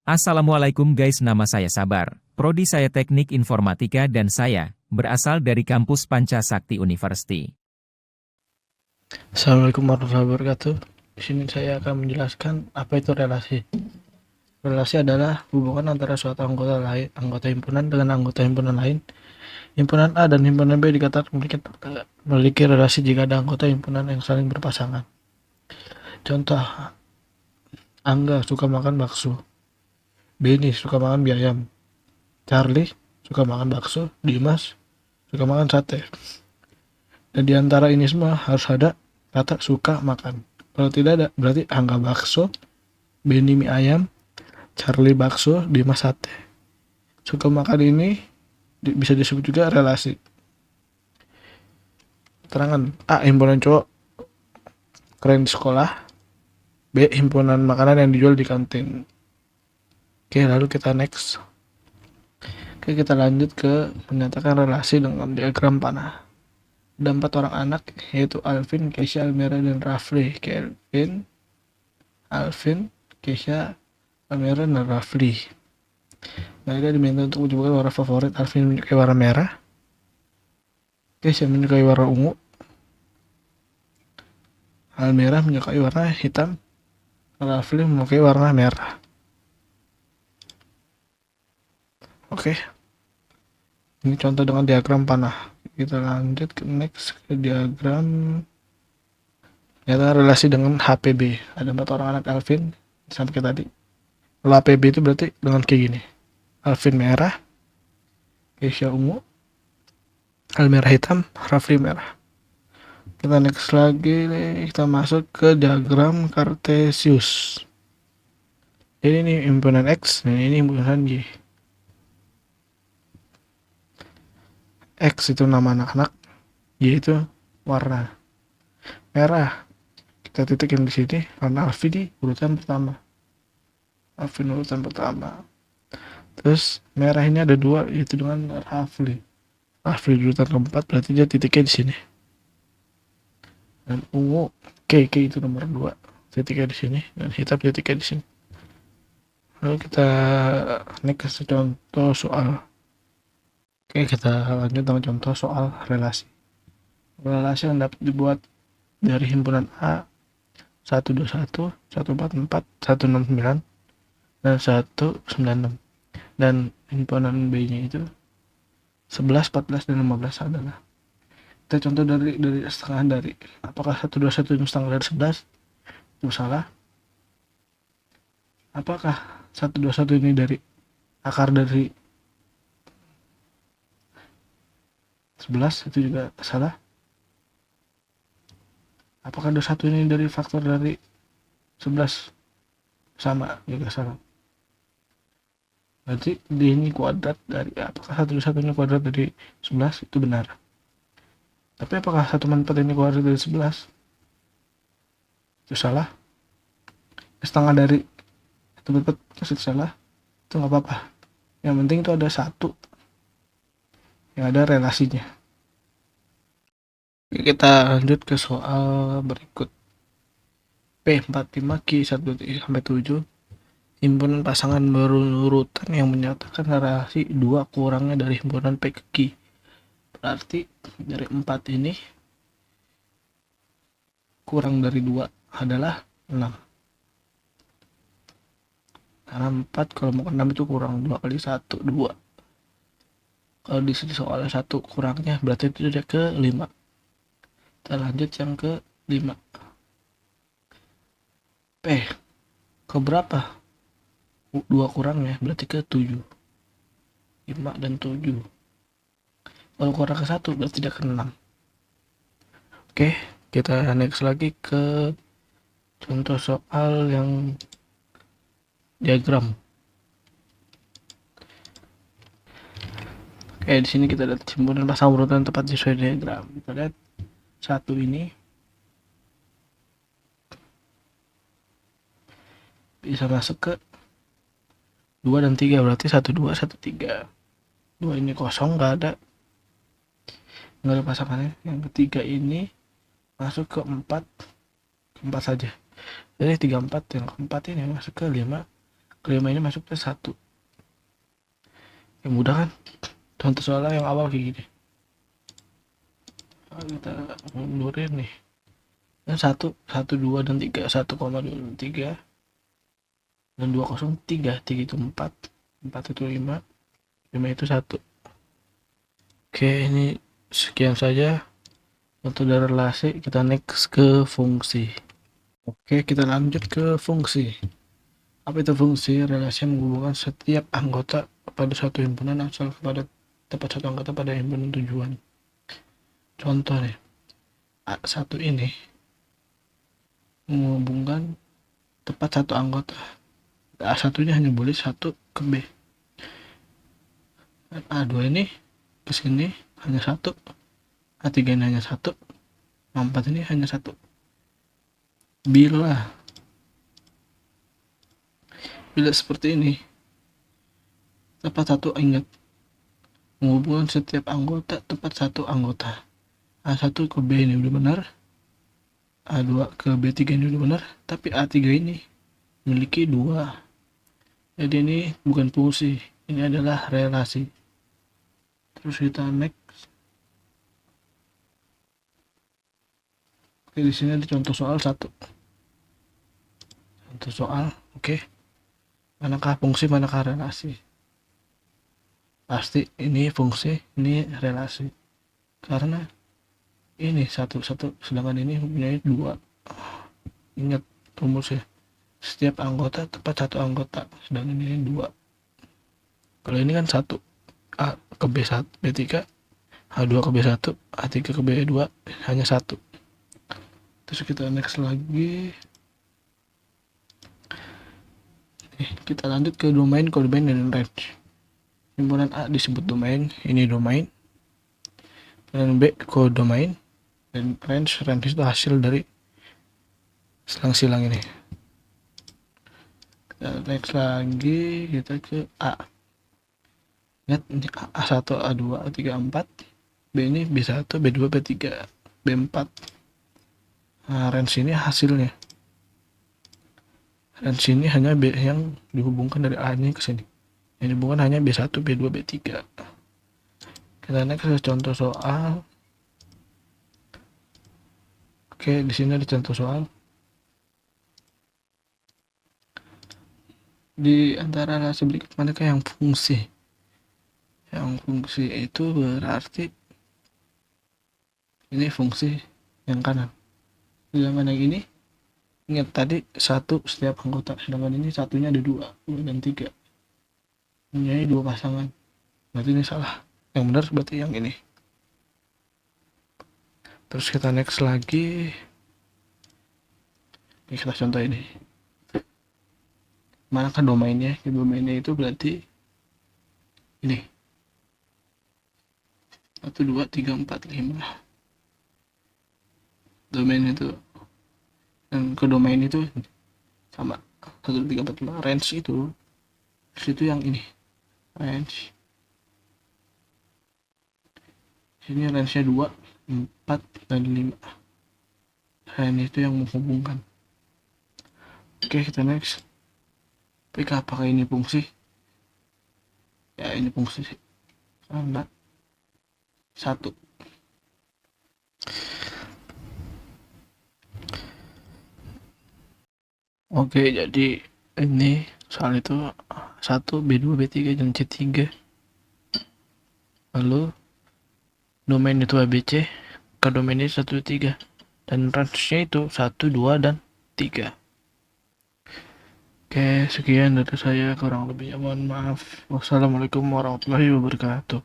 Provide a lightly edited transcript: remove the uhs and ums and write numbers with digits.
Assalamualaikum guys, nama saya Sabar. Prodi saya Teknik Informatika dan saya berasal dari kampus Pancasakti University. Assalamualaikum warahmatullahi wabarakatuh. Di sini saya akan menjelaskan apa itu relasi. Relasi adalah hubungan antara suatu anggota himpunan dengan anggota himpunan lain. Himpunan A dan himpunan B dikatakan memiliki relasi jika ada anggota himpunan yang saling berpasangan. Contoh, Angga suka makan bakso, Benny suka makan mie ayam, Charlie suka makan bakso, Dimas suka makan sate. Dan di antara ini semua harus ada kata suka makan. Kalau tidak ada, berarti Angga bakso, Benny mie ayam, Charlie bakso, Dimas sate. Suka makan ini bisa disebut juga relasi. Keterangan: A. Himpunan cowok keren di sekolah. B. Himpunan makanan yang dijual di kantin. Oke, lalu kita next. Oke, kita lanjut ke menyatakan relasi dengan diagram panah. Ada 4 orang anak, yaitu Alvin, Keisha, Almira, dan Rafli. Alvin, Keisha, Almira, dan Rafli. Mereka diminta untuk menyebutkan warna favorit. Alvin menyukai warna merah, Keisha menyukai warna ungu, Almira menyukai warna hitam, Rafli menyukai warna merah. Oke, ini contoh dengan diagram panah. Kita lanjut ke next, ke diagram nyata relasi dengan HPB. Ada 4 orang anak Alvin sampai tadi. Kalau HPB itu berarti dengan kayak gini: Alvin merah, Keisha ungu, Almira hitam, Rafli merah. Kita next lagi, kita masuk ke diagram Kartesius. Jadi ini himpunan X dan ini himpunan Y. X itu nama anak-anak, Y itu warna merah. Kita titikin di sini karena Alvin di urutan pertama. Terus merah ini ada 2, yaitu dengan Rafli. Rafli di urutan keempat, berarti dia titiknya di sini. Dan ungu, K itu nomor 2, titiknya di sini, dan hitam titiknya di sini. Lalu kita next contoh soal. Oke, kita lanjut dengan contoh soal relasi. Relasi yang dapat dibuat dari himpunan A 121, 144, 169, dan 196. Dan himpunan B-nya itu 11, 14, dan 15 adalah. Kita contoh dari setengah dari. Apakah 121 itu setengah dari 11? Itu salah. Apakah 121 ini dari akar dari 11? Itu juga salah. Apakah 21 ini dari faktor dari 11? Sama, juga salah. Berarti ini kuadrat dari, apakah 121 ini kuadrat dari 11? Itu benar. Tapi apakah 1/4 ini kuadrat dari 11? Itu salah. Setengah dari 1/4 itu salah. Itu nggak apa-apa. Yang penting itu ada 1 yang ada relasinya. Oke, kita lanjut ke soal berikut. P45 Q 1-7 himpunan pasangan berurutan yang menyatakan relasi 2 kurangnya dari himpunan P ke Q. Berarti dari 4 ini kurang dari 2 adalah 6. Karena 4 kalau mau ke 6 itu kurang 2 kali 1, 2. Kalau di sini soalnya 1 kurangnya, berarti itu udah ke 5. Kita lanjut yang ke 5. P ke berapa? 2 kurangnya, berarti ke 7. 5 dan 7. Kalau kurang ke 1 berarti tidak ke 6. Oke, kita next lagi ke contoh soal yang diagram. Oke, di sini kita lihat himpunan pasang urutan tepat sesuai diagram. Kita lihat 1 ini bisa masuk ke 2 dan 3, berarti 1, 2, 1, 3. 2 ini kosong, nggak ada pasangannya. Yang ketiga ini masuk ke 4 saja, jadi 3, 4. Yang keempat ini masuk ke 5, kelima ini masuknya 1. Yang mudah kan? Contoh soalnya yang awal kayak gini. Kita mundurin nih. Dan 1, 2 dan 3, 1,23 dan 203, 3 itu 4, 4 itu 5, 5 itu 1. Oke, ini sekian saja untuk dari relasi. Kita next ke fungsi. Oke, kita lanjut ke fungsi. Apa itu fungsi? Relasi yang menghubungkan setiap anggota pada suatu himpunan asal kepada tepat satu anggota pada himpunan tujuan. Contoh nih, A1 ini menghubungkan tepat satu anggota. A1-nya hanya boleh 1 ke B. Dan A2 ini ke sini hanya 1. A3 ini hanya 1. A4 ini hanya 1. Bila seperti ini, tepat satu, ingat, menghubungkan setiap anggota tepat satu anggota. A1 ke B ini udah benar, A2 ke B3 ini udah benar, tapi A3 ini memiliki 2. Jadi ini bukan fungsi, ini adalah relasi. Terus kita next. Oke, di sini ada contoh soal 1. Contoh soal, oke. Manakah fungsi, manakah relasi? Pasti ini fungsi, ini relasi. Karena ini 1, sedangkan ini mempunyai 2. Ingat rumusnya. Setiap anggota tepat satu anggota, sedangkan ini 2. Kalau ini kan 1, A ke B1, B3, A2 ke B1, A3 ke B2, hanya 1. Terus kita next lagi. Kita lanjut ke domain, codomain, dan range. Himpunan A disebut domain, ini domain. Dan B codomain, dan range itu hasil dari silang-silang ini. Kita next lagi, kita ke A. Lihat ini A1, A2, A3, A4. B ini B1, B2, B3, B4. Nah, range ini hasilnya. Range ini hanya B yang dihubungkan dari A ini ke sini. Yang dihubungkan hanya B1, B2, B3. Kita next ke contoh soal. Oke, di sini ada contoh soal. Di antara relasi berikut manakah yang fungsi? Yang fungsi itu berarti ini fungsi yang kanan. Sedangkan yang ini, ingat tadi 1 setiap anggota, sedangkan ini satunya ada 2 dan 3. Ini 2 pasangan. Berarti ini salah. Yang benar berarti yang ini. Terus kita next lagi. Oke, kita contoh ini. Manakah domainnya? Domainnya itu berarti ini 1, 2, 3, 4, 5. Domain itu, dan ke domain itu sama 1, 2, 3, 4, 5. Range itu yang ini range. Ini range nya 2, 4, dan 5. Range itu yang menghubungkan. Oke, kita next. Apakah ini fungsi? Ya, ini fungsi karena 1. Oke, jadi ini soal itu 1, B2, B3, dan C3. Lalu domain itu ABC, ke domain ini 1, 3, dan range-nya itu 1, 2, dan 3. Oke, sekian dari saya, kurang lebihnya mohon maaf. Wassalamualaikum warahmatullahi wabarakatuh.